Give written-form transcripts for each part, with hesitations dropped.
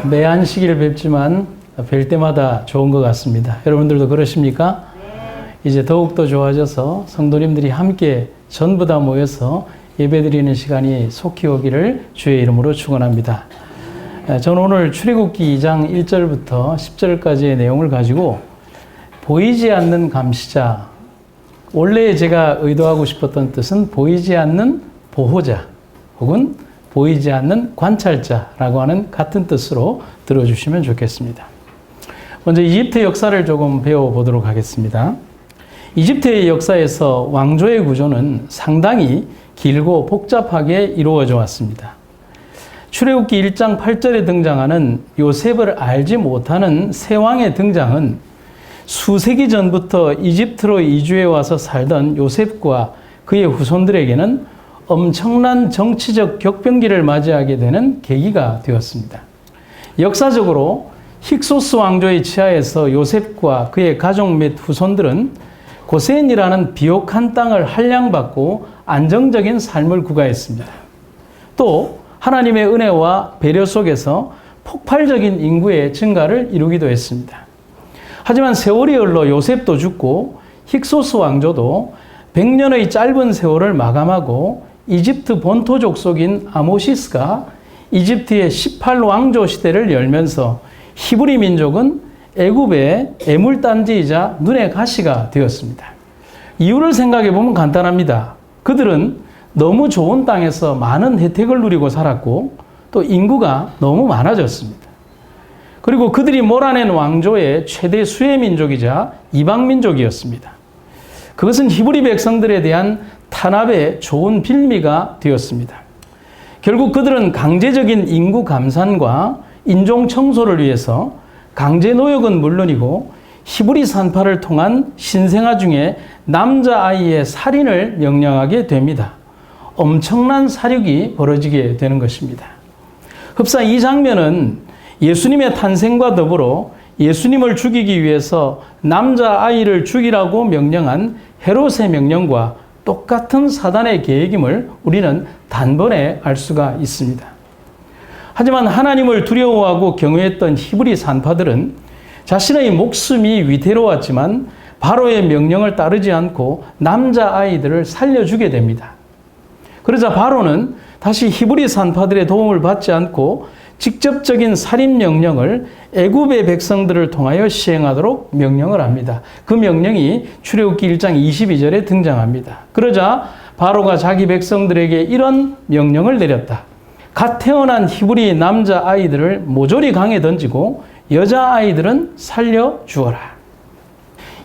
매 안식일 뵙지만 뵐 때마다 좋은 것 같습니다. 여러분들도 그러십니까? 이제 더욱더 좋아져서 성도님들이 함께 전부 다 모여서 예배드리는 시간이 속히 오기를 주의 이름으로 축원합니다. 저는 오늘 출애굽기 2장 1절부터 10절까지의 내용을 가지고 보이지 않는 감시자, 원래 제가 의도하고 싶었던 뜻은 보이지 않는 보호자 혹은 보이지 않는 관찰자라고 하는 같은 뜻으로 들어주시면 좋겠습니다. 먼저 이집트 역사를 조금 배워보도록 하겠습니다. 이집트의 역사에서 왕조의 구조는 상당히 길고 복잡하게 이루어져 왔습니다. 출애굽기 1장 8절에 등장하는 요셉을 알지 못하는 새 왕의 등장은 수세기 전부터 이집트로 이주해 와서 살던 요셉과 그의 후손들에게는 엄청난 정치적 격변기를 맞이하게 되는 계기가 되었습니다. 역사적으로 힉소스 왕조의 치하에서 요셉과 그의 가족 및 후손들은 고센이라는 비옥한 땅을 할량받고 안정적인 삶을 구가했습니다. 또 하나님의 은혜와 배려 속에서 폭발적인 인구의 증가를 이루기도 했습니다. 하지만 세월이 흘러 요셉도 죽고 힉소스 왕조도 100년의 짧은 세월을 마감하고 이집트 본토 족속인 아모시스가 이집트의 18왕조 시대를 열면서 히브리 민족은 애굽의 애물단지이자 눈의 가시가 되었습니다. 이유를 생각해 보면 간단합니다. 그들은 너무 좋은 땅에서 많은 혜택을 누리고 살았고 또 인구가 너무 많아졌습니다. 그리고 그들이 몰아낸 왕조의 최대 수혜 민족이자 이방 민족이었습니다. 그것은 히브리 백성들에 대한 탄압의 좋은 빌미가 되었습니다. 결국 그들은 강제적인 인구 감산과 인종 청소를 위해서 강제 노역은 물론이고 히브리 산파를 통한 신생아 중에 남자아이의 살인을 명령하게 됩니다. 엄청난 사륙이 벌어지게 되는 것입니다. 흡사 이 장면은 예수님의 탄생과 더불어 예수님을 죽이기 위해서 남자아이를 죽이라고 명령한 헤롯의 명령과 똑같은 사단의 계획임을 우리는 단번에 알 수가 있습니다. 하지만 하나님을 두려워하고 경외했던 히브리 산파들은 자신의 목숨이 위태로웠지만 바로의 명령을 따르지 않고 남자아이들을 살려주게 됩니다. 그러자 바로는 다시 히브리 산파들의 도움을 받지 않고 직접적인 살인 명령을 애굽의 백성들을 통하여 시행하도록 명령을 합니다. 그 명령이 출애굽기 1장 22절에 등장합니다. 그러자 바로가 자기 백성들에게 이런 명령을 내렸다. 갓 태어난 히브리 남자아이들을 모조리 강에 던지고 여자아이들은 살려주어라.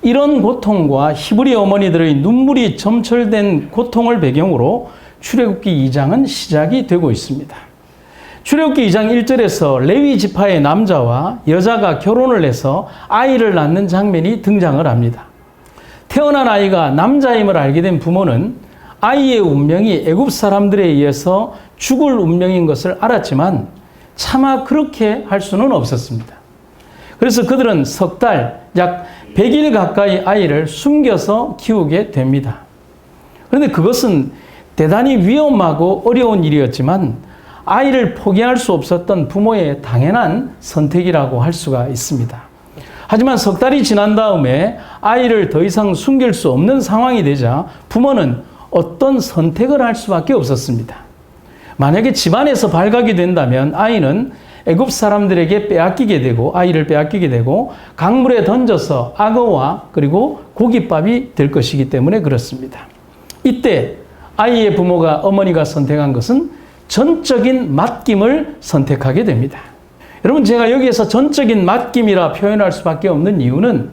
이런 고통과 히브리 어머니들의 눈물이 점철된 고통을 배경으로 출애굽기 2장은 시작이 되고 있습니다. 출애굽기 2장 1절에서 레위 지파의 남자와 여자가 결혼을 해서 아이를 낳는 장면이 등장을 합니다. 태어난 아이가 남자임을 알게 된 부모는 아이의 운명이 애굽 사람들에 의해서 죽을 운명인 것을 알았지만 차마 그렇게 할 수는 없었습니다. 그래서 그들은 석 달, 약 100일 가까이 아이를 숨겨서 키우게 됩니다. 그런데 그것은 대단히 위험하고 어려운 일이었지만 아이를 포기할 수 없었던 부모의 당연한 선택이라고 할 수가 있습니다. 하지만 석 달이 지난 다음에 아이를 더 이상 숨길 수 없는 상황이 되자 부모는 어떤 선택을 할 수밖에 없었습니다. 만약에 집안에서 발각이 된다면 아이는 애굽 사람들에게 아이를 빼앗기게 되고 강물에 던져서 악어와 그리고 고깃밥이 될 것이기 때문에 그렇습니다. 이때 아이의 부모가 어머니가 선택한 것은 전적인 맡김을 선택하게 됩니다. 여러분, 제가 여기에서 전적인 맡김이라 표현할 수밖에 없는 이유는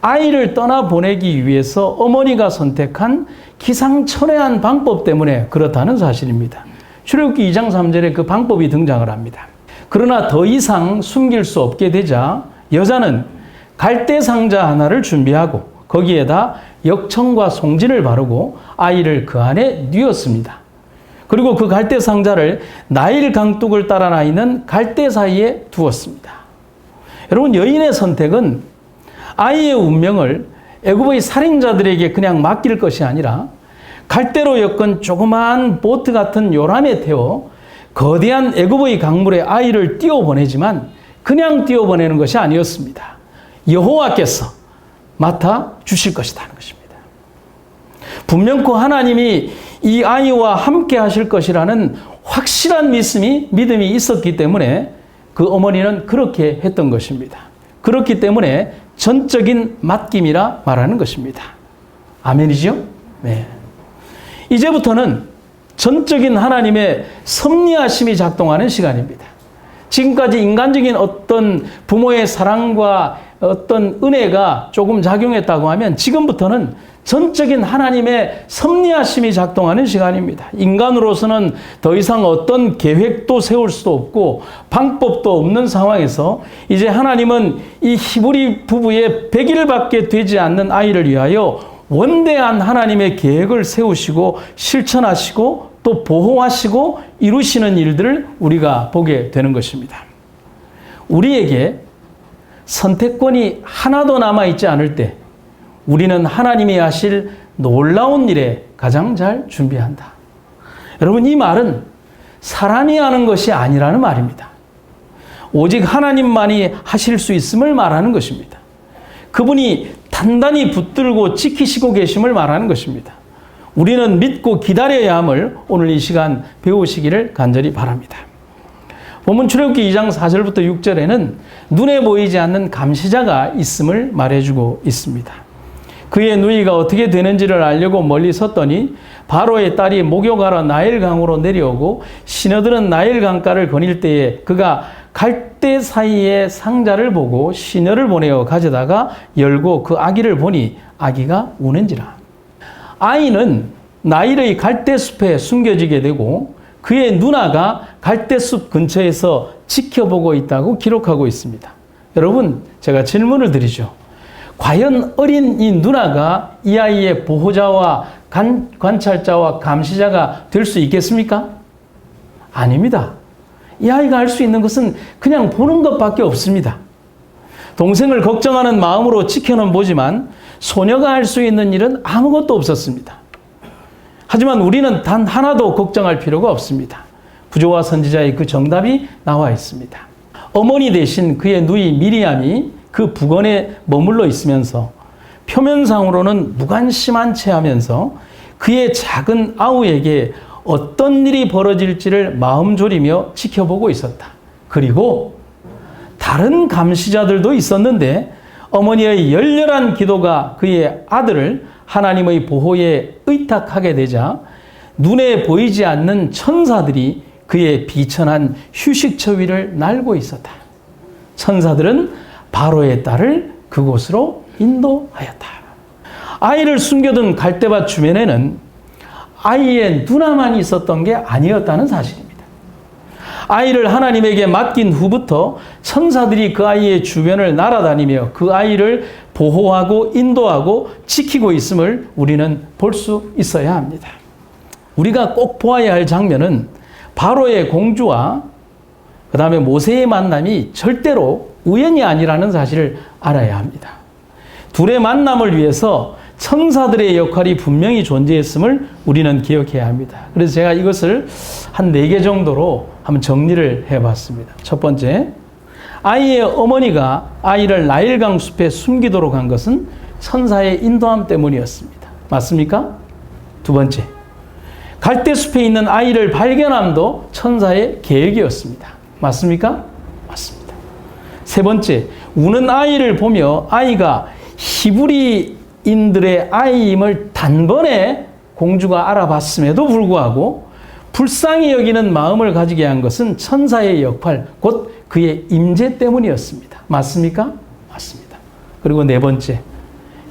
아이를 떠나보내기 위해서 어머니가 선택한 기상천외한 방법 때문에 그렇다는 사실입니다. 출애굽기 2장 3절에 그 방법이 등장을 합니다. 그러나 더 이상 숨길 수 없게 되자 여자는 갈대 상자 하나를 준비하고 거기에다 역청과 송진을 바르고 아이를 그 안에 뉘었습니다. 그리고 그 갈대 상자를 나일 강둑을 따라 나 있는 갈대 사이에 두었습니다. 여러분, 여인의 선택은 아이의 운명을 애굽의 살인자들에게 그냥 맡길 것이 아니라 갈대로 엮은 조그마한 보트 같은 요람에 태워 거대한 애굽의 강물에 아이를 띄워보내지만 그냥 띄워보내는 것이 아니었습니다. 여호와께서 맡아 주실 것이다 하는 것입니다. 분명코 하나님이 이 아이와 함께 하실 것이라는 확실한 믿음이 있었기 때문에 그 어머니는 그렇게 했던 것입니다. 그렇기 때문에 전적인 맡김이라 말하는 것입니다. 아멘이죠? 네. 이제부터는 전적인 하나님의 섭리하심이 작동하는 시간입니다. 지금까지 인간적인 어떤 부모의 사랑과 어떤 은혜가 조금 작용했다고 하면 지금부터는 전적인 하나님의 섭리하심이 작동하는 시간입니다. 인간으로서는 더 이상 어떤 계획도 세울 수도 없고 방법도 없는 상황에서 이제 하나님은 이 히브리 부부의 100일밖에 되지 않는 아이를 위하여 원대한 하나님의 계획을 세우시고 실천하시고 또 보호하시고 이루시는 일들을 우리가 보게 되는 것입니다. 우리에게 선택권이 하나도 남아있지 않을 때 우리는 하나님이 하실 놀라운 일에 가장 잘 준비한다. 여러분, 이 말은 사람이 하는 것이 아니라는 말입니다. 오직 하나님만이 하실 수 있음을 말하는 것입니다. 그분이 단단히 붙들고 지키시고 계심을 말하는 것입니다. 우리는 믿고 기다려야 함을 오늘 이 시간 배우시기를 간절히 바랍니다. 본문 출애굽기 2장 4절부터 6절에는 눈에 보이지 않는 감시자가 있음을 말해주고 있습니다. 그의 누이가 어떻게 되는지를 알려고 멀리 섰더니 바로의 딸이 목욕하러 나일강으로 내려오고 시녀들은 나일강가를 거닐 때에 그가 갈대 사이에 상자를 보고 시녀를 보내어 가져다가 열고 그 아기를 보니 아기가 우는지라. 아이는 나일의 갈대숲에 숨겨지게 되고 그의 누나가 갈대숲 근처에서 지켜보고 있다고 기록하고 있습니다. 여러분, 제가 질문을 드리죠. 과연 어린 이 누나가 이 아이의 보호자와 관찰자와 감시자가 될 수 있겠습니까? 아닙니다. 이 아이가 할 수 있는 것은 그냥 보는 것밖에 없습니다. 동생을 걱정하는 마음으로 지켜는 보지만 소녀가 할 수 있는 일은 아무것도 없었습니다. 하지만 우리는 단 하나도 걱정할 필요가 없습니다. 구조와 선지자의 그 정답이 나와 있습니다. 어머니 대신 그의 누이 미리암이 그 부건에 머물러 있으면서 표면상으로는 무관심한 채 하면서 그의 작은 아우에게 어떤 일이 벌어질지를 마음 졸이며 지켜보고 있었다. 그리고 다른 감시자들도 있었는데 어머니의 열렬한 기도가 그의 아들을 하나님의 보호에 의탁하게 되자 눈에 보이지 않는 천사들이 그의 비천한 휴식처 위를 날고 있었다. 천사들은 바로의 딸을 그곳으로 인도하였다. 아이를 숨겨둔 갈대밭 주변에는 아이의 누나만 있었던 게 아니었다는 사실입니다. 아이를 하나님에게 맡긴 후부터 천사들이 그 아이의 주변을 날아다니며 그 아이를 보호하고 인도하고 지키고 있음을 우리는 볼 수 있어야 합니다. 우리가 꼭 보아야 할 장면은 바로의 공주와 그 다음에 모세의 만남이 절대로 우연이 아니라는 사실을 알아야 합니다. 둘의 만남을 위해서 천사들의 역할이 분명히 존재했음을 우리는 기억해야 합니다. 그래서 제가 이것을 한 4개 정도로 한번 정리를 해봤습니다. 첫 번째, 아이의 어머니가 아이를 나일강 숲에 숨기도록 한 것은 천사의 인도함 때문이었습니다. 맞습니까? 두 번째, 갈대숲에 있는 아이를 발견함도 천사의 계획이었습니다. 맞습니까? 맞습니다. 세 번째, 우는 아이를 보며 아이가 히브리인들의 아이임을 단번에 공주가 알아봤음에도 불구하고 불쌍히 여기는 마음을 가지게 한 것은 천사의 역할, 곧 그의 임재 때문이었습니다. 맞습니까? 맞습니다. 그리고 네 번째,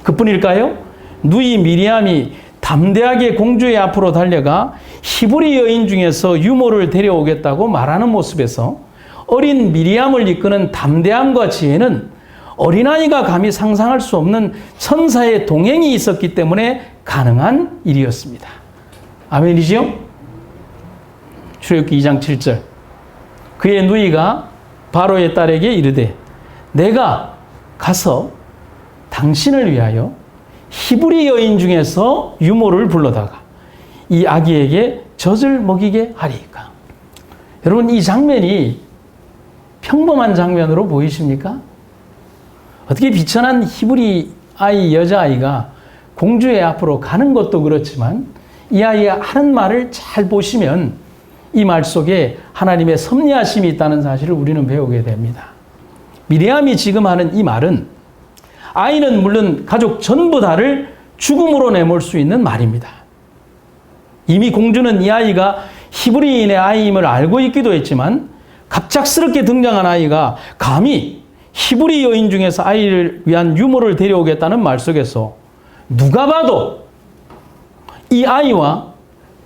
그뿐일까요? 누이 미리암이 담대하게 공주의 앞으로 달려가 히브리 여인 중에서 유모를 데려오겠다고 말하는 모습에서 어린 미리암을 이끄는 담대함과 지혜는 어린아이가 감히 상상할 수 없는 천사의 동행이 있었기 때문에 가능한 일이었습니다. 아멘이지요? 출애굽기 2장 7절, 그의 누이가 바로의 딸에게 이르되 내가 가서 당신을 위하여 히브리 여인 중에서 유모를 불러다가 이 아기에게 젖을 먹이게 하리이까. 여러분, 이 장면이 평범한 장면으로 보이십니까? 어떻게 비천한 히브리 아이, 여자아이가 공주의 앞으로 가는 것도 그렇지만 이 아이가 하는 말을 잘 보시면 이 말 속에 하나님의 섭리하심이 있다는 사실을 우리는 배우게 됩니다. 미리암이 지금 하는 이 말은 아이는 물론 가족 전부 다를 죽음으로 내몰 수 있는 말입니다. 이미 공주는 이 아이가 히브리인의 아이임을 알고 있기도 했지만 갑작스럽게 등장한 아이가 감히 히브리 여인 중에서 아이를 위한 유모를 데려오겠다는 말 속에서 누가 봐도 이 아이와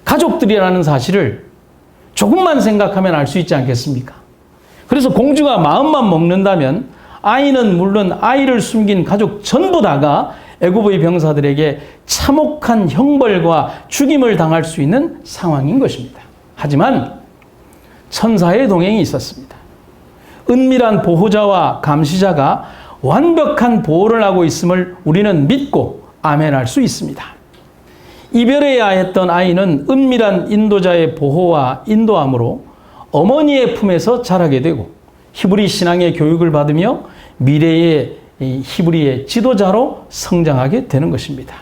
가족들이라는 사실을 조금만 생각하면 알 수 있지 않겠습니까? 그래서 공주가 마음만 먹는다면 아이는 물론 아이를 숨긴 가족 전부 다가 애굽의 병사들에게 참혹한 형벌과 죽임을 당할 수 있는 상황인 것입니다. 하지만 천사의 동행이 있었습니다. 은밀한 보호자와 감시자가 완벽한 보호를 하고 있음을 우리는 믿고 아멘할 수 있습니다. 이별해야 했던 아이는 은밀한 인도자의 보호와 인도함으로 어머니의 품에서 자라게 되고 히브리 신앙의 교육을 받으며 미래의 히브리의 지도자로 성장하게 되는 것입니다.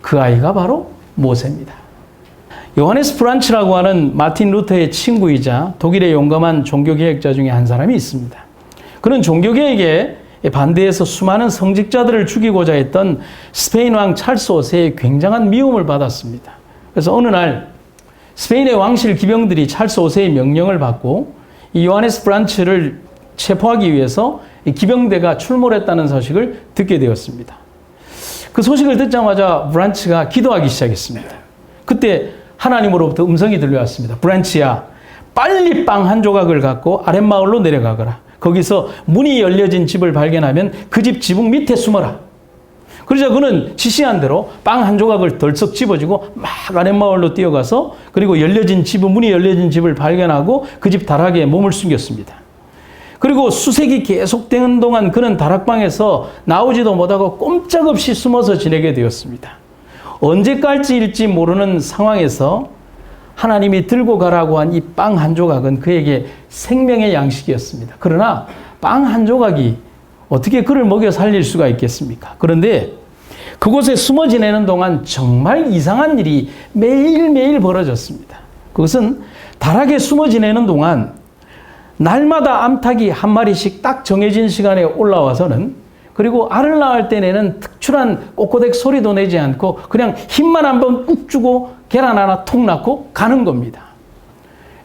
그 아이가 바로 모세입니다. 요하네스 브란치라고 하는 마틴 루터의 친구이자 독일의 용감한 종교개혁자 중에 한 사람이 있습니다. 그는 종교개혁에 반대해서 수많은 성직자들을 죽이고자 했던 스페인 왕 찰스 5세의 굉장한 미움을 받았습니다. 그래서 어느 날 스페인의 왕실 기병들이 찰스 5세의 명령을 받고 이 요하네스 브란치를 체포하기 위해서 이 기병대가 출몰했다는 소식을 듣게 되었습니다. 그 소식을 듣자마자 브란치가 기도하기 시작했습니다. 그때 하나님으로부터 음성이 들려왔습니다. 브란치야, 빨리 빵 한 조각을 갖고 아랫마을로 내려가거라. 거기서 문이 열려진 집을 발견하면 그 집 지붕 밑에 숨어라. 그러자 그는 지시한 대로 빵 한 조각을 덜썩 집어주고 막 아랫마을로 뛰어가서 그리고 문이 열려진 집을 발견하고 그 집 다락에 몸을 숨겼습니다. 그리고 수색이 계속되는 동안 그는 다락방에서 나오지도 못하고 꼼짝없이 숨어서 지내게 되었습니다. 언제까지일지 모르는 상황에서 하나님이 들고 가라고 한 이 빵 한 조각은 그에게 생명의 양식이었습니다. 그러나 빵 한 조각이 어떻게 그를 먹여 살릴 수가 있겠습니까? 그런데 그곳에 숨어 지내는 동안 정말 이상한 일이 매일매일 벌어졌습니다. 그것은 다락에 숨어 지내는 동안 날마다 암탉이 한 마리씩 딱 정해진 시간에 올라와서는 그리고 알을 낳을 때 내는 특출한 꼬꼬댁 소리도 내지 않고 그냥 힘만 한번 꾹 주고 계란 하나 톡 낳고 가는 겁니다.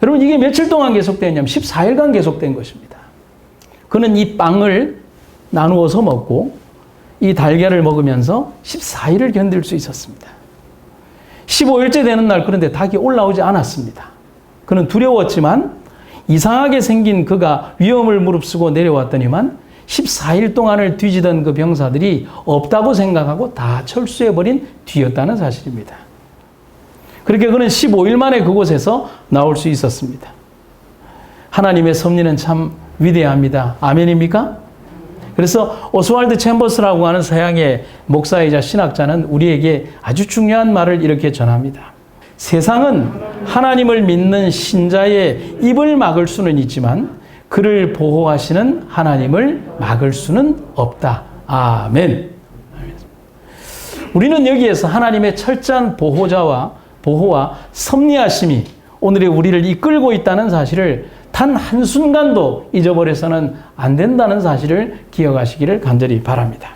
여러분, 이게 며칠 동안 계속됐냐면 14일간 계속된 것입니다. 그는 이 빵을 나누어서 먹고 이 달걀을 먹으면서 14일을 견딜 수 있었습니다. 15일째 되는 날 그런데 닭이 올라오지 않았습니다. 그는 두려웠지만 이상하게 생긴 그가 위험을 무릅쓰고 내려왔더니만 14일 동안을 뒤지던 그 병사들이 없다고 생각하고 다 철수해버린 뒤였다는 사실입니다. 그렇게 그는 15일 만에 그곳에서 나올 수 있었습니다. 하나님의 섭리는 참 위대합니다. 아멘입니까? 그래서 오스왈드 챔버스라고 하는 서양의 목사이자 신학자는 우리에게 아주 중요한 말을 이렇게 전합니다. 세상은 하나님을 믿는 신자의 입을 막을 수는 있지만 그를 보호하시는 하나님을 막을 수는 없다. 아멘. 우리는 여기에서 하나님의 철저한 보호와 섭리하심이 오늘의 우리를 이끌고 있다는 사실을 단 한순간도 잊어버려서는 안 된다는 사실을 기억하시기를 간절히 바랍니다.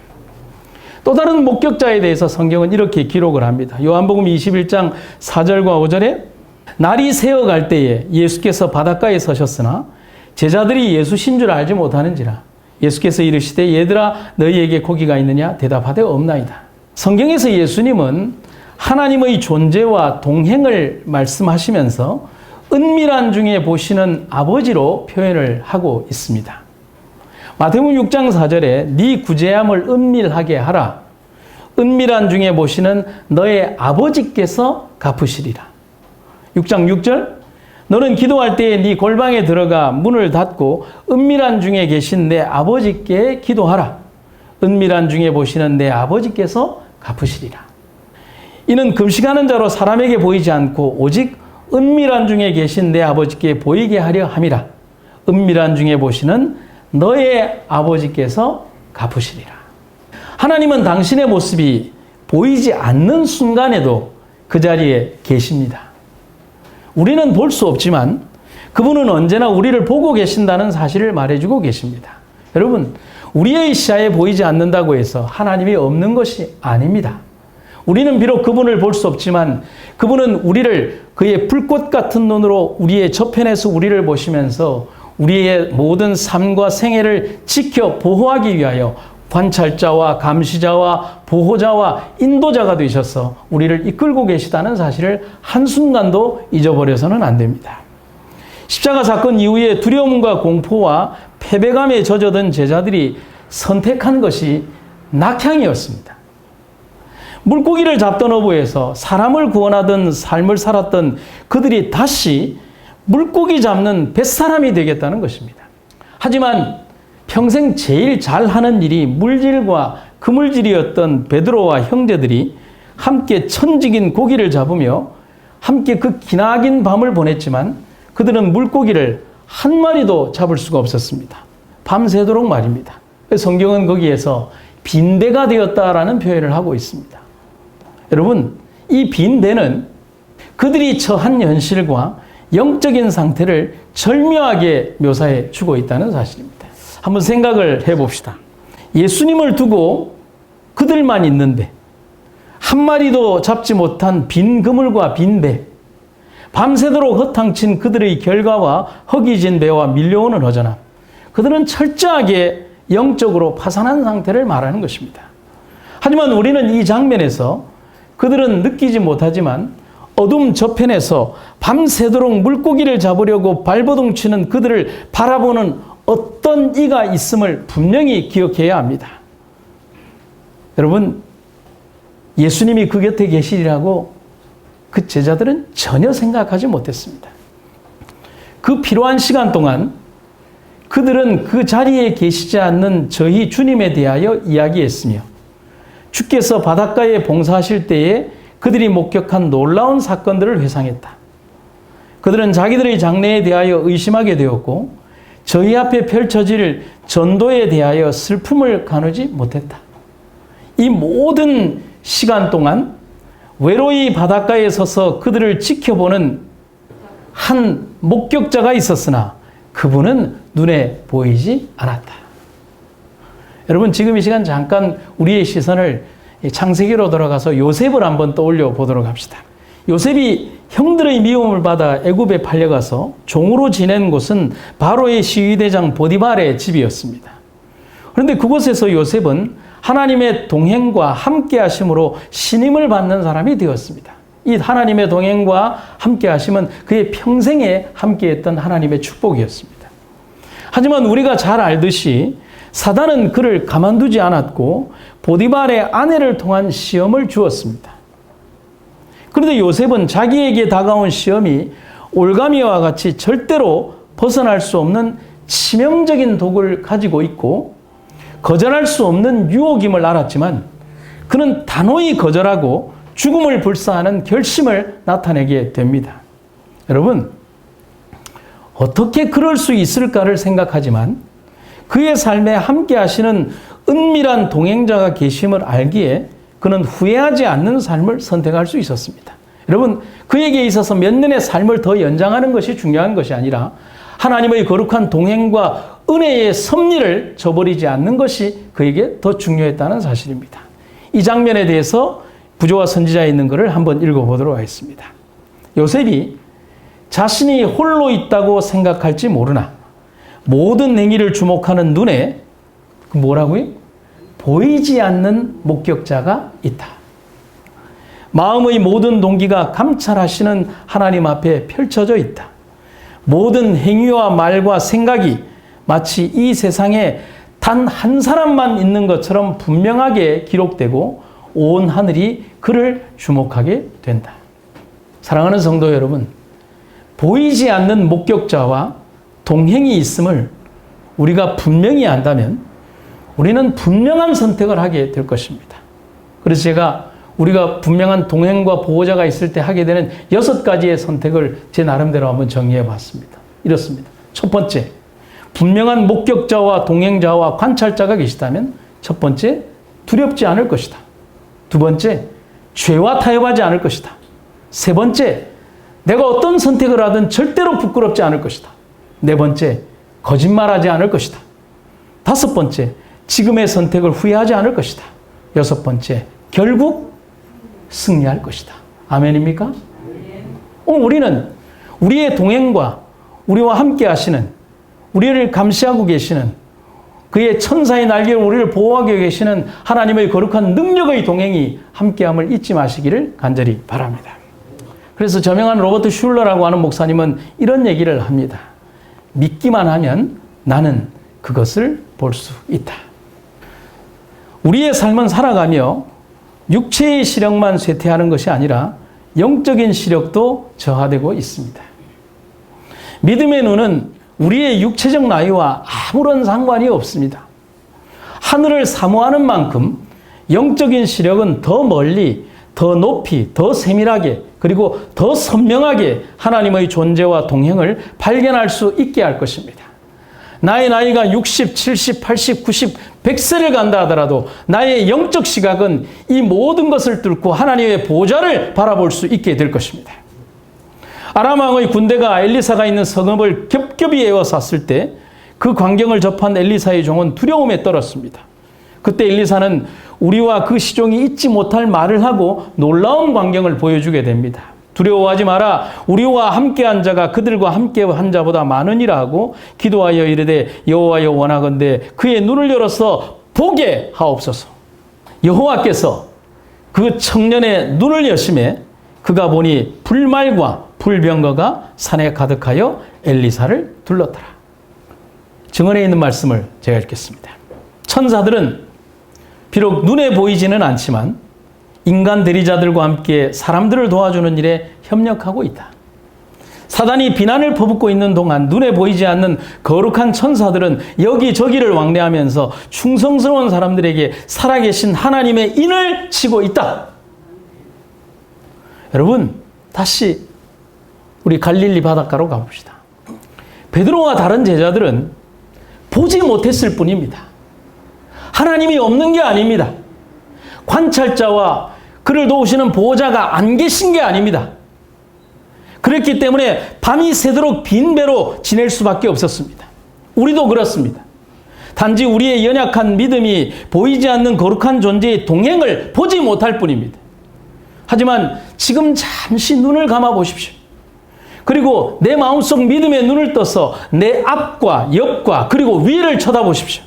또 다른 목격자에 대해서 성경은 이렇게 기록을 합니다. 요한복음 21장 4절과 5절에 날이 새어갈 때에 예수께서 바닷가에 서셨으나 제자들이 예수신 줄 알지 못하는지라 예수께서 이르시되 얘들아 너희에게 고기가 있느냐 대답하되 없나이다. 성경에서 예수님은 하나님의 존재와 동행을 말씀하시면서 은밀한 중에 보시는 아버지로 표현을 하고 있습니다. 마태복음 6장 4절에 네 구제함을 은밀하게 하라. 은밀한 중에 보시는 너의 아버지께서 갚으시리라. 6장 6절 너는 기도할 때에 네 골방에 들어가 문을 닫고 은밀한 중에 계신 내 아버지께 기도하라. 은밀한 중에 보시는 내 아버지께서 갚으시리라. 이는 금식하는 자로 사람에게 보이지 않고 오직 은밀한 중에 계신 내 아버지께 보이게 하려 함이라. 은밀한 중에 보시는 너의 아버지께서 갚으시리라. 하나님은 당신의 모습이 보이지 않는 순간에도 그 자리에 계십니다. 우리는 볼 수 없지만 그분은 언제나 우리를 보고 계신다는 사실을 말해주고 계십니다. 여러분, 우리의 시야에 보이지 않는다고 해서 하나님이 없는 것이 아닙니다. 우리는 비록 그분을 볼 수 없지만 그분은 우리를 그의 불꽃 같은 눈으로 우리의 저편에서 우리를 보시면서 우리의 모든 삶과 생애를 지켜 보호하기 위하여 관찰자와 감시자와 보호자와 인도자가 되셔서 우리를 이끌고 계시다는 사실을 한순간도 잊어버려서는 안 됩니다. 십자가 사건 이후에 두려움과 공포와 패배감에 젖어든 제자들이 선택한 것이 낙향이었습니다. 물고기를 잡던 어부에서 사람을 구원하던 삶을 살았던 그들이 다시 물고기 잡는 뱃사람이 되겠다는 것입니다. 하지만 평생 제일 잘하는 일이 물질과 그물질이었던 베드로와 형제들이 함께 천직인 고기를 잡으며 함께 그 기나긴 밤을 보냈지만 그들은 물고기를 한 마리도 잡을 수가 없었습니다. 밤새도록 말입니다. 성경은 거기에서 빈대가 되었다라는 표현을 하고 있습니다. 여러분, 이 빈대는 그들이 처한 현실과 영적인 상태를 절묘하게 묘사해 주고 있다는 사실입니다. 한번 생각을 해봅시다. 예수님을 두고 그들만 있는데 한 마리도 잡지 못한 빈 그물과 빈 배, 밤새도록 허탕친 그들의 결과와 허기진 배와 밀려오는 허전함, 그들은 철저하게 영적으로 파산한 상태를 말하는 것입니다. 하지만 우리는 이 장면에서 그들은 느끼지 못하지만 어둠 저편에서 밤새도록 물고기를 잡으려고 발버둥 치는 그들을 바라보는 어떤 이가 있음을 분명히 기억해야 합니다. 여러분, 예수님이 그 곁에 계시리라고 그 제자들은 전혀 생각하지 못했습니다. 그 필요한 시간 동안 그들은 그 자리에 계시지 않는 저희 주님에 대하여 이야기했으며 주께서 바닷가에 봉사하실 때에 그들이 목격한 놀라운 사건들을 회상했다. 그들은 자기들의 장래에 대하여 의심하게 되었고 저희 앞에 펼쳐질 전도에 대하여 슬픔을 가누지 못했다. 이 모든 시간 동안 외로이 바닷가에 서서 그들을 지켜보는 한 목격자가 있었으나 그분은 눈에 보이지 않았다. 여러분, 지금 이 시간 잠깐 우리의 시선을 창세기로 돌아가서 요셉을 한번 떠올려 보도록 합시다. 요셉이 형들의 미움을 받아 애굽에 팔려가서 종으로 지낸 곳은 바로의 시위대장 보디발의 집이었습니다. 그런데 그곳에서 요셉은 하나님의 동행과 함께 하심으로 신임을 받는 사람이 되었습니다. 이 하나님의 동행과 함께 하심은 그의 평생에 함께했던 하나님의 축복이었습니다. 하지만 우리가 잘 알듯이 사단은 그를 가만두지 않았고 보디발의 아내를 통한 시험을 주었습니다. 그런데 요셉은 자기에게 다가온 시험이 올가미와 같이 절대로 벗어날 수 없는 치명적인 독을 가지고 있고 거절할 수 없는 유혹임을 알았지만 그는 단호히 거절하고 죽음을 불사하는 결심을 나타내게 됩니다. 여러분, 어떻게 그럴 수 있을까를 생각하지만 그의 삶에 함께 하시는 은밀한 동행자가 계심을 알기에 그는 후회하지 않는 삶을 선택할 수 있었습니다. 여러분, 그에게 있어서 몇 년의 삶을 더 연장하는 것이 중요한 것이 아니라 하나님의 거룩한 동행과 은혜의 섭리를 저버리지 않는 것이 그에게 더 중요했다는 사실입니다. 이 장면에 대해서 부조와 선지자에 있는 것을 한번 읽어보도록 하겠습니다. 요셉이 자신이 홀로 있다고 생각할지 모르나 모든 행위를 주목하는 눈에 뭐라고요? 보이지 않는 목격자가 있다. 마음의 모든 동기가 감찰하시는 하나님 앞에 펼쳐져 있다. 모든 행위와 말과 생각이 마치 이 세상에 단 한 사람만 있는 것처럼 분명하게 기록되고 온 하늘이 그를 주목하게 된다. 사랑하는 성도 여러분, 보이지 않는 목격자와 동행이 있음을 우리가 분명히 안다면 우리는 분명한 선택을 하게 될 것입니다. 그래서 제가 우리가 분명한 동행과 보호자가 있을 때 하게 되는 6가지의 선택을 제 나름대로 한번 정리해 봤습니다. 이렇습니다. 첫 번째, 분명한 목격자와 동행자와 관찰자가 계시다면 첫 번째, 두렵지 않을 것이다. 두 번째, 죄와 타협하지 않을 것이다. 세 번째, 내가 어떤 선택을 하든 절대로 부끄럽지 않을 것이다. 네 번째, 거짓말하지 않을 것이다. 다섯 번째, 지금의 선택을 후회하지 않을 것이다. 여섯 번째, 결국 승리할 것이다. 아멘입니까? 오늘 우리는 우리의 동행과 우리와 함께 하시는, 우리를 감시하고 계시는 그의 천사의 날개로 우리를 보호하고 계시는 하나님의 거룩한 능력의 동행이 함께함을 잊지 마시기를 간절히 바랍니다. 그래서 저명한 로버트 슐러라고 하는 목사님은 이런 얘기를 합니다. 믿기만 하면 나는 그것을 볼 수 있다. 우리의 삶은 살아가며 육체의 시력만 쇠퇴하는 것이 아니라 영적인 시력도 저하되고 있습니다. 믿음의 눈은 우리의 육체적 나이와 아무런 상관이 없습니다. 하늘을 사모하는 만큼 영적인 시력은 더 멀리, 더 높이, 더 세밀하게, 그리고 더 선명하게 하나님의 존재와 동행을 발견할 수 있게 할 것입니다. 나의 나이가 60, 70, 80, 90, 100세를 간다 하더라도 나의 영적 시각은 이 모든 것을 뚫고 하나님의 보좌를 바라볼 수 있게 될 것입니다. 아람 왕의 군대가 엘리사가 있는 성읍을 겹겹이 에워쌌을 때 그 광경을 접한 엘리사의 종은 두려움에 떨었습니다. 그때 엘리사는 우리와 그 시종이 잊지 못할 말을 하고 놀라운 광경을 보여주게 됩니다. 두려워하지 마라. 우리와 함께한 자가 그들과 함께한 자보다 많으니라 하고 기도하여 이르되 여호와여 원하건대 그의 눈을 열어서 보게 하옵소서. 여호와께서 그 청년의 눈을 여심해 그가 보니 불말과 불병거가 산에 가득하여 엘리사를 둘렀더라. 증언에 있는 말씀을 제가 읽겠습니다. 천사들은 비록 눈에 보이지는 않지만 인간 대리자들과 함께 사람들을 도와주는 일에 협력하고 있다. 사단이 비난을 퍼붓고 있는 동안 눈에 보이지 않는 거룩한 천사들은 여기저기를 왕래하면서 충성스러운 사람들에게 살아계신 하나님의 인을 치고 있다. 여러분, 다시 우리 갈릴리 바닷가로 가봅시다. 베드로와 다른 제자들은 보지 못했을 뿐입니다. 하나님이 없는 게 아닙니다. 관찰자와 그를 도우시는 보호자가 안 계신 게 아닙니다. 그렇기 때문에 밤이 새도록 빈 배로 지낼 수밖에 없었습니다. 우리도 그렇습니다. 단지 우리의 연약한 믿음이 보이지 않는 거룩한 존재의 동행을 보지 못할 뿐입니다. 하지만 지금 잠시 눈을 감아 보십시오. 그리고 내 마음속 믿음의 눈을 떠서 내 앞과 옆과 그리고 위를 쳐다보십시오.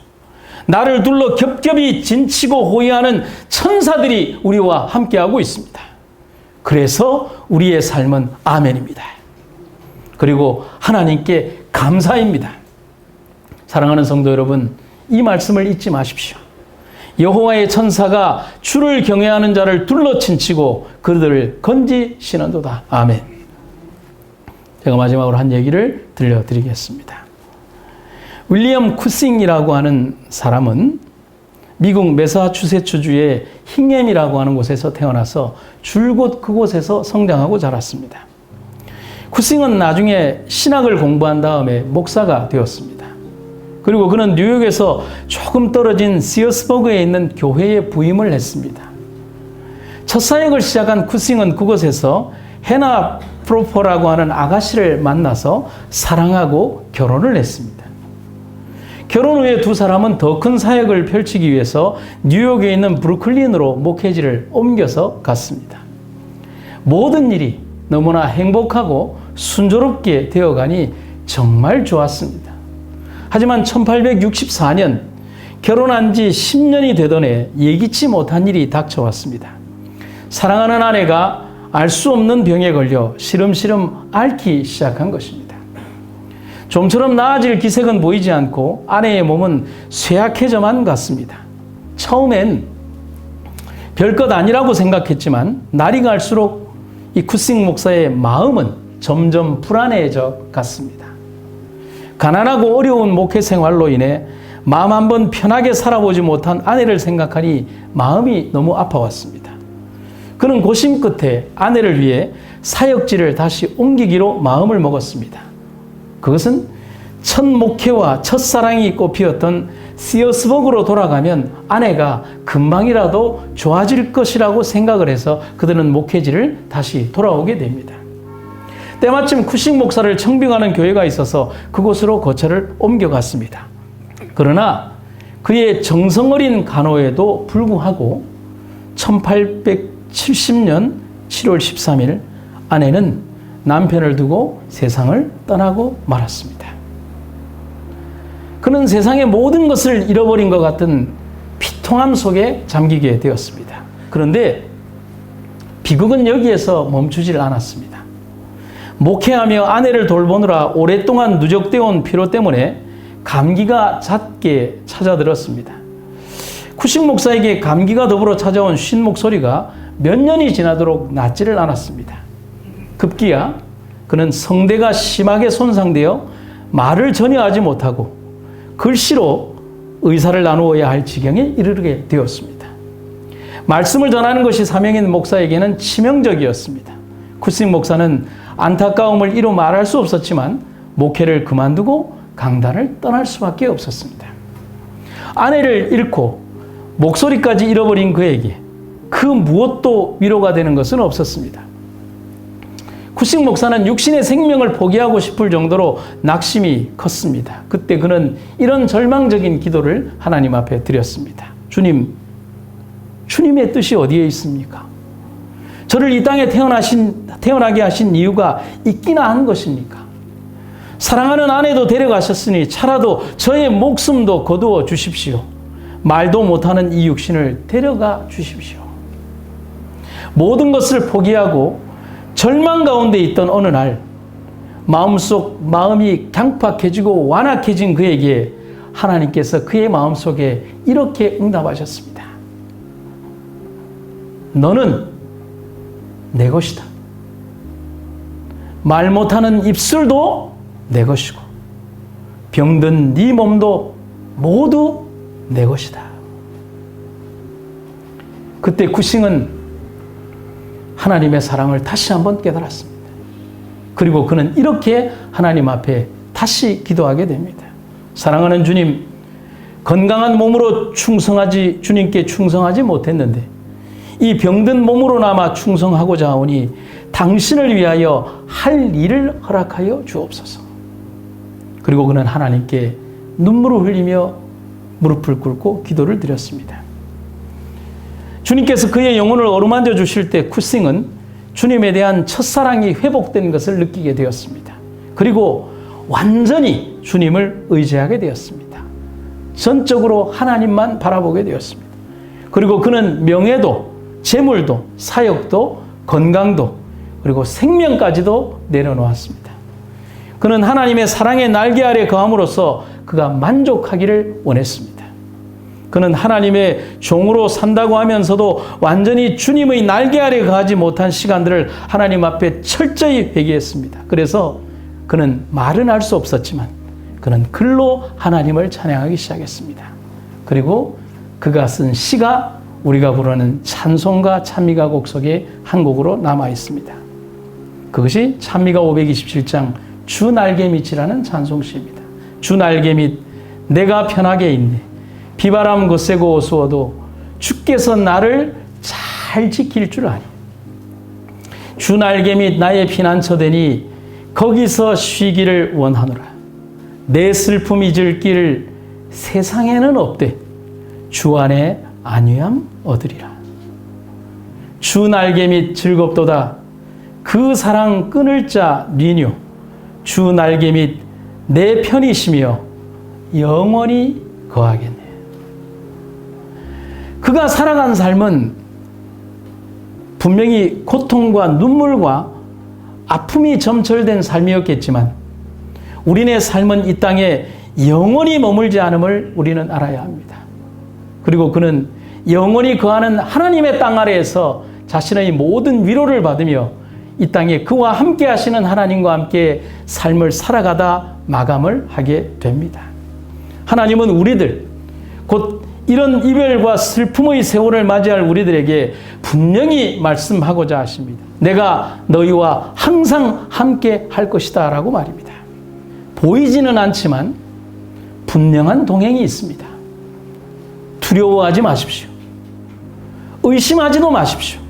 나를 둘러 겹겹이 진치고 호위하는 천사들이 우리와 함께하고 있습니다. 그래서 우리의 삶은 아멘입니다. 그리고 하나님께 감사입니다. 사랑하는 성도 여러분, 이 말씀을 잊지 마십시오. 여호와의 천사가 주를 경외하는 자를 둘러 친치고 그들을 건지시는도다. 아멘. 제가 마지막으로 한 얘기를 들려드리겠습니다. 윌리엄 쿠싱이라고 하는 사람은 미국 매사추세츠주의 힝햄이라고 하는 곳에서 태어나서 줄곧 그곳에서 성장하고 자랐습니다. 쿠싱은 나중에 신학을 공부한 다음에 목사가 되었습니다. 그리고 그는 뉴욕에서 조금 떨어진 시어스버그에 있는 교회에 부임을 했습니다. 첫 사역을 시작한 쿠싱은 그곳에서 해나 프로퍼라고 하는 아가씨를 만나서 사랑하고 결혼을 했습니다. 결혼 후에 두 사람은 더 큰 사역을 펼치기 위해서 뉴욕에 있는 브루클린으로 목회지를 옮겨서 갔습니다. 모든 일이 너무나 행복하고 순조롭게 되어가니 정말 좋았습니다. 하지만 1864년 결혼한 지 10년이 되던 해 예기치 못한 일이 닥쳐왔습니다. 사랑하는 아내가 알 수 없는 병에 걸려 시름시름 앓기 시작한 것입니다. 좀처럼 나아질 기색은 보이지 않고 아내의 몸은 쇠약해져만 갔습니다. 처음엔 별것 아니라고 생각했지만 날이 갈수록 이 쿠싱 목사의 마음은 점점 불안해져 갔습니다. 가난하고 어려운 목회 생활로 인해 마음 한번 편하게 살아보지 못한 아내를 생각하니 마음이 너무 아파왔습니다. 그는 고심 끝에 아내를 위해 사역지를 다시 옮기기로 마음을 먹었습니다. 그것은 첫 목회와 첫사랑이 꽃피었던 시어스버그로 돌아가면 아내가 금방이라도 좋아질 것이라고 생각을 해서 그들은 목회지를 다시 돌아오게 됩니다. 때마침 쿠식 목사를 청빙하는 교회가 있어서 그곳으로 거처를 옮겨갔습니다. 그러나 그의 정성어린 간호에도 불구하고 1870년 7월 13일 아내는 남편을 두고 세상을 떠나고 말았습니다. 그는 세상의 모든 것을 잃어버린 것 같은 피통함 속에 잠기게 되었습니다. 그런데 비극은 여기에서 멈추질 않았습니다. 목회하며 아내를 돌보느라 오랫동안 누적되어 온 피로 때문에 감기가 잦게 찾아들었습니다. 쿠식 목사에게 감기가 더불어 찾아온 쉰 목소리가 몇 년이 지나도록 낫지를 않았습니다. 급기야 그는 성대가 심하게 손상되어 말을 전혀 하지 못하고 글씨로 의사를 나누어야 할 지경에 이르게 되었습니다. 말씀을 전하는 것이 사명인 목사에게는 치명적이었습니다. 쿠식 목사는 안타까움을 이루 말할 수 없었지만 목회를 그만두고 강단을 떠날 수밖에 없었습니다. 아내를 잃고 목소리까지 잃어버린 그에게 그 무엇도 위로가 되는 것은 없었습니다. 쿠식 목사는 육신의 생명을 포기하고 싶을 정도로 낙심이 컸습니다. 그때 그는 이런 절망적인 기도를 하나님 앞에 드렸습니다. 주님, 주님의 뜻이 어디에 있습니까? 저를 이 땅에 태어나게 하신 이유가 있기나 한 것입니까? 사랑하는 아내도 데려가셨으니 차라도 저의 목숨도 거두어 주십시오. 말도 못하는 이 육신을 데려가 주십시오. 모든 것을 포기하고 절망 가운데 있던 어느 날 마음이 강팍해지고 완악해진 그에게 하나님께서 그의 마음속에 이렇게 응답하셨습니다. 너는 내 것이다. 말 못하는 입술도 내 것이고 병든 네 몸도 모두 내 것이다. 그때 쿠싱은 하나님의 사랑을 다시 한번 깨달았습니다. 그리고 그는 이렇게 하나님 앞에 다시 기도하게 됩니다. 사랑하는 주님, 건강한 몸으로 주님께 충성하지 못했는데 이 병든 몸으로나마 충성하고자 하오니 당신을 위하여 할 일을 허락하여 주옵소서. 그리고 그는 하나님께 눈물을 흘리며 무릎을 꿇고 기도를 드렸습니다. 주님께서 그의 영혼을 어루만져 주실 때 쿠싱은 주님에 대한 첫사랑이 회복된 것을 느끼게 되었습니다. 그리고 완전히 주님을 의지하게 되었습니다. 전적으로 하나님만 바라보게 되었습니다. 그리고 그는 명예도, 재물도, 사역도, 건강도, 그리고 생명까지도 내려놓았습니다. 그는 하나님의 사랑의 날개 아래 거함으로써 그가 만족하기를 원했습니다. 그는 하나님의 종으로 산다고 하면서도 완전히 주님의 날개 아래 거하지 못한 시간들을 하나님 앞에 철저히 회개했습니다. 그래서 그는 말은 할 수 없었지만 그는 글로 하나님을 찬양하기 시작했습니다. 그리고 그가 쓴 시가 우리가 부르는 찬송가 찬미가 곡 속에 한 곡으로 남아 있습니다. 그것이 찬미가 527장 주 날개 밑이라는 찬송시입니다. 주 날개 밑 내가 편하게 있네. 비바람 거세고 어수어도 주께서 나를 잘 지킬 줄 아니. 주 날개 밑 나의 피난처 되니 거기서 쉬기를 원하노라. 내 슬픔 잊을 길 세상에는 없대. 주 안에 안위함 얻으리라. 주 날개 밑 즐겁도다. 그 사랑 끊을 자 니뇨. 주 날개 밑 내 편이시며 영원히 거하겠네. 그가 살아간 삶은 분명히 고통과 눈물과 아픔이 점철된 삶이었겠지만 우리네 삶은 이 땅에 영원히 머물지 않음을 우리는 알아야 합니다. 그리고 그는 영원히 거하는 하나님의 땅 아래에서 자신의 모든 위로를 받으며 이 땅에 그와 함께 하시는 하나님과 함께 삶을 살아가다 마감을 하게 됩니다. 하나님은 우리들, 곧 이런 이별과 슬픔의 세월을 맞이할 우리들에게 분명히 말씀하고자 하십니다. 내가 너희와 항상 함께 할 것이다 라고 말입니다. 보이지는 않지만 분명한 동행이 있습니다. 두려워하지 마십시오. 의심하지도 마십시오.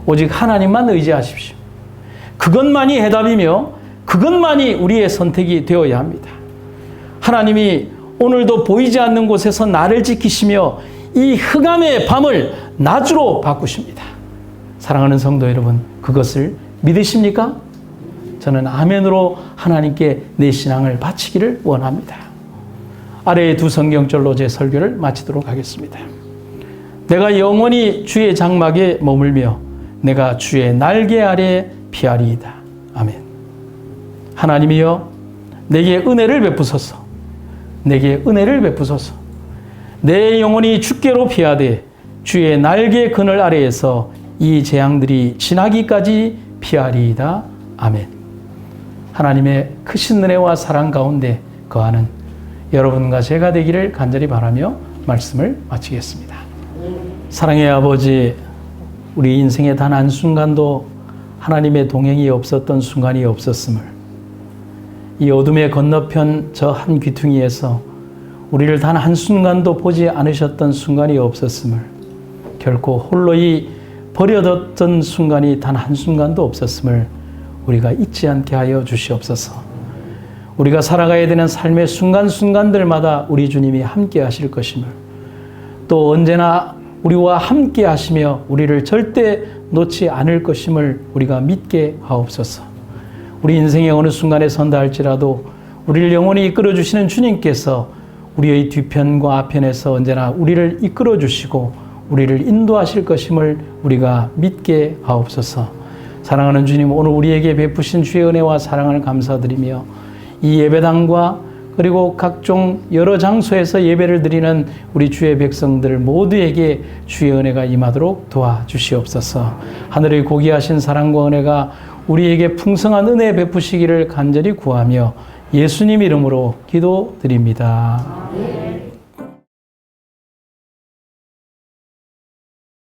오직 하나님만 의지하십시오. 그것만이 해답이며 그것만이 우리의 선택이 되어야 합니다. 하나님이 오늘도 보이지 않는 곳에서 나를 지키시며 이 흑암의 밤을 낮으로 바꾸십니다. 사랑하는 성도 여러분, 그것을 믿으십니까? 저는 아멘으로 하나님께 내 신앙을 바치기를 원합니다. 아래의 두 성경절로 제 설교를 마치도록 하겠습니다. 내가 영원히 주의 장막에 머물며 내가 주의 날개 아래 피하리이다. 아멘. 하나님이여, 내게 은혜를 베푸소서. 내게 은혜를 베푸소서. 내 영혼이 주께로 피하되 주의 날개 그늘 아래에서 이 재앙들이 지나기까지 피하리이다. 아멘. 하나님의 크신 은혜와 사랑 가운데 거하는 여러분과 제가 되기를 간절히 바라며 말씀을 마치겠습니다. 사랑의 아버지, 우리 인생의 단 한순간도 하나님의 동행이 없었던 순간이 없었음을, 이 어둠의 건너편 저 한 귀퉁이에서 우리를 단 한순간도 보지 않으셨던 순간이 없었음을, 결코 홀로이 버려졌던 순간이 단 한순간도 없었음을 우리가 잊지 않게 하여 주시옵소서. 우리가 살아가야 되는 삶의 순간순간들마다 우리 주님이 함께 하실 것임을, 또 언제나 우리와 함께 하시며 우리를 절대 놓지 않을 것임을 우리가 믿게 하옵소서. 우리 인생의 어느 순간에 선다 할지라도 우리를 영원히 이끌어 주시는 주님께서 우리의 뒤편과 앞편에서 언제나 우리를 이끌어 주시고 우리를 인도하실 것임을 우리가 믿게 하옵소서. 사랑하는 주님, 오늘 우리에게 베푸신 주의 은혜와 사랑을 감사드리며 이 예배당과 그리고 각종 여러 장소에서 예배를 드리는 우리 주의 백성들 모두에게 주의 은혜가 임하도록 도와주시옵소서. 하늘의 고귀하신 사랑과 은혜가 우리에게 풍성한 은혜 베푸시기를 간절히 구하며 예수님 이름으로 기도드립니다.